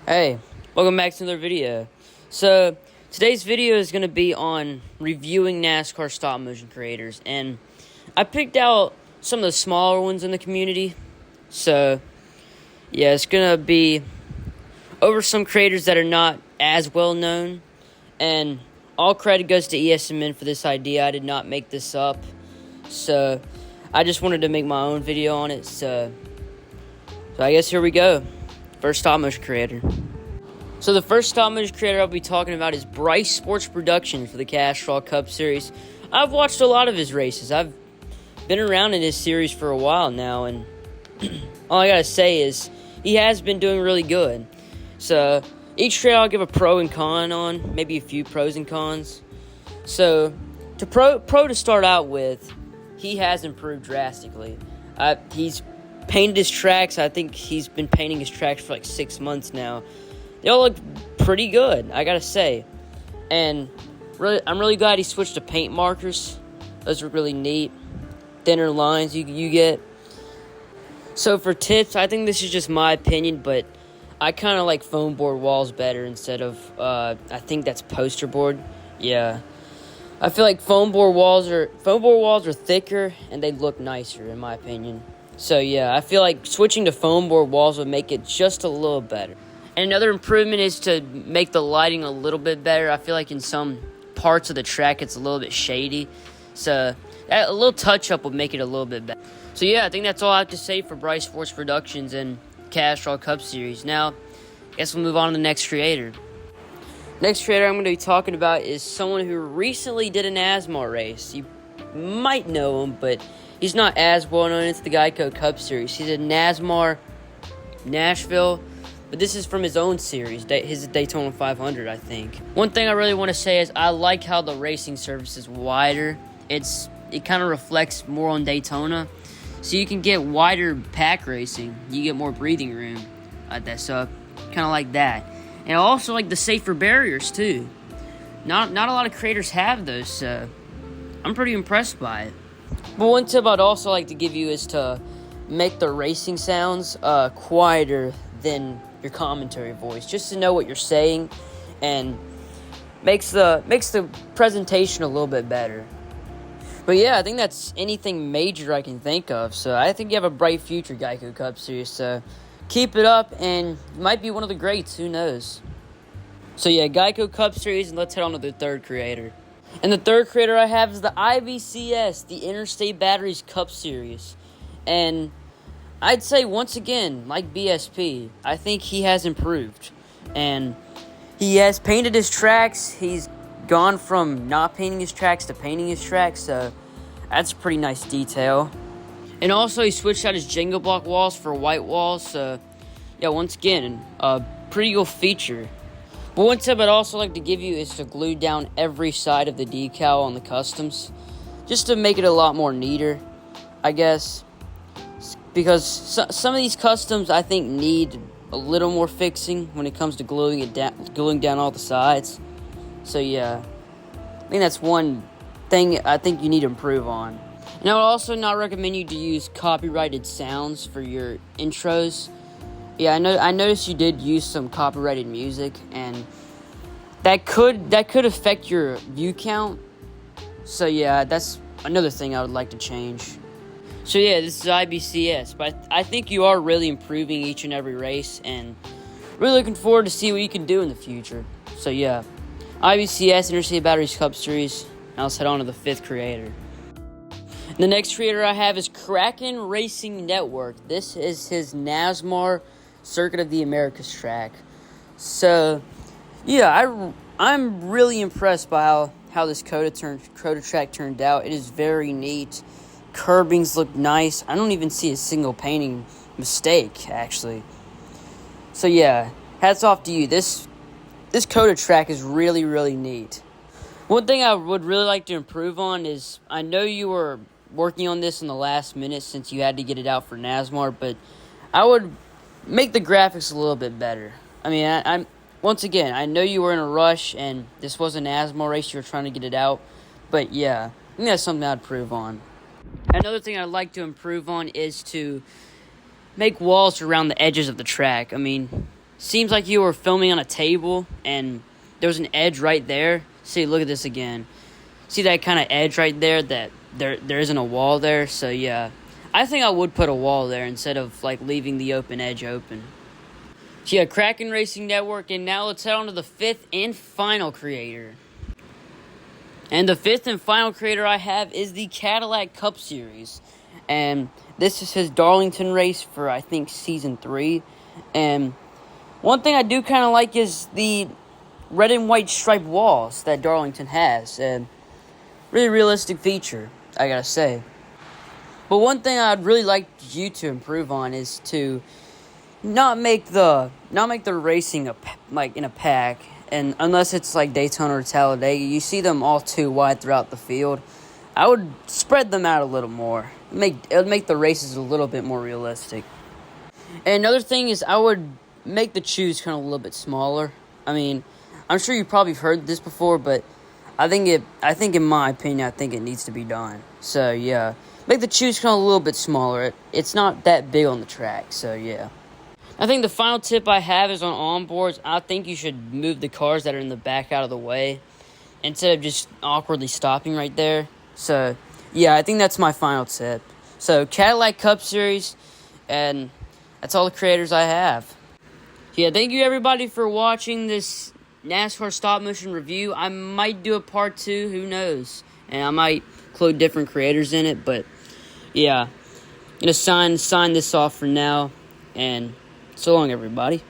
Hey, welcome back to another video. So, today's video is going to be on reviewing NASCAR stop motion creators. And I picked out some of the smaller ones in the community. So, yeah, it's going to be over some creators that are not as well known. And all credit goes to ESMN for this idea. I did not make this up. So, I just wanted to make my own video on it. So I guess here we go. First stop motion creator. So the first stop motion creator I'll be talking about is Bryce Sports Production for the Cadillac Cup Series. I've watched a lot of his races. I've been around in his series for a while now, and all I gotta say is he has been doing really good. So each trade I'll give a pro and con on, maybe a few pros and cons. So to pro to start out with, he has improved drastically. He's painted his tracks. I think he's been painting his tracks for like 6 months now. They all look pretty good, I gotta say. And I'm really glad he switched to paint markers. Those are really neat. Thinner lines you get. So for tips, I think this is just my opinion, but I kind of like foam board walls better instead of, I think that's poster board. Yeah. I feel like foam board walls are thicker and they look nicer in my opinion. So yeah, I feel like switching to foam board walls would make it just a little better. And another improvement is to make the lighting a little bit better. I feel like in some parts of the track it's a little bit shady. So a little touch-up would make it a little bit better. So yeah, I think that's all I have to say for Bryce Sports Productions and Cadillac Cup Series. Now, I guess we'll move on to the next creator. Next creator I'm going to be talking about is someone who recently did an NASCAR race. You might know him, but he's not as well known. It's the Geico Cup Series. He's a NASCAR Nashville, but this is from his own series, his Daytona 500, I think. One thing I really want to say is I like how the racing surface is wider. It kind of reflects more on Daytona, so you can get wider pack racing. You get more breathing room. So kind of like that. And I also like the safer barriers too. Not a lot of creators have those, so I'm pretty impressed by it. But one tip I'd also like to give you is to make the racing sounds quieter than your commentary voice, just to know what you're saying, and makes the presentation a little bit better. But yeah, I think that's anything major I can think of. So I think you have a bright future, Geico Cup Series. So keep it up, and you might be one of the greats. Who knows? So yeah, Geico Cup Series, and let's head on to the third creator. And the third creator I have is the IBCS, the Interstate Batteries Cup Series. And I'd say, once again, like BSP, I think he has improved. And he has painted his tracks. He's gone from not painting his tracks to painting his tracks. So that's a pretty nice detail. And also, he switched out his Jenga block walls for white walls. So, yeah, once again, a pretty cool feature. But one tip I'd also like to give you is to glue down every side of the decal on the customs, just to make it a lot more neater, I guess. Because some of these customs, I think, need a little more fixing when it comes to gluing down all the sides. So yeah, I think that's one thing I think you need to improve on. And I would also not recommend you to use copyrighted sounds for your intros. Yeah, I noticed you did use some copyrighted music, and that could affect your view count. So yeah, that's another thing I would like to change. So yeah, this is IBCS, but I think you are really improving each and every race, and really looking forward to see what you can do in the future. So yeah, IBCS, Interstate Batteries Cup Series. Now let's head on to the fifth creator. The next creator I have is Kraken Racing Network. This is his NASCAR Circuit of the Americas track. So, yeah, I'm really impressed by how this Coda track turned out. It is very neat. Curbings look nice. I don't even see a single painting mistake, actually. So, yeah, hats off to you. This Coda track is really, really neat. One thing I would really like to improve on is, I know you were working on this in the last minute since you had to get it out for NASCAR, but I would make the graphics a little bit better. I mean, I'm once again, I know you were in a rush and this was a NASCAR race, you were trying to get it out, but yeah, I think that's something I'd improve on. Another thing I'd like to improve on is to make walls around the edges of the track. I mean, seems like you were filming on a table and there was an edge right there. See, look at this again. See that kind of edge right there, that there isn't a wall there? So yeah, I think I would put a wall there instead of like leaving the open edge open. So yeah, Kraken Racing Network, and now let's head on to the fifth and final creator. And the fifth and final creator I have is the Cadillac Cup Series. And this is his Darlington race for, I think, Season 3. And one thing I do kind of like is the red and white striped walls that Darlington has. And really realistic feature, I gotta say. But one thing I'd really like you to improve on is to not make the racing in a pack, and unless it's like Daytona or Talladega, you see them all too wide throughout the field. I would spread them out a little more. It would make the races a little bit more realistic. And another thing is I would make the choose kind of a little bit smaller. I mean, I'm sure you've probably heard this before, but I think in my opinion, I think it needs to be done. So yeah, make the choose kind of a little bit smaller. It's not that big on the track. So yeah. I think the final tip I have is on onboards. I think you should move the cars that are in the back out of the way instead of just awkwardly stopping right there. So, yeah, I think that's my final tip. So, Cadillac Cup Series, and that's all the creators I have. Yeah, thank you everybody for watching this NASCAR stop motion review. I might do a part 2, who knows? And I might include different creators in it, but yeah. I'm going to sign this off for now, and so long, everybody.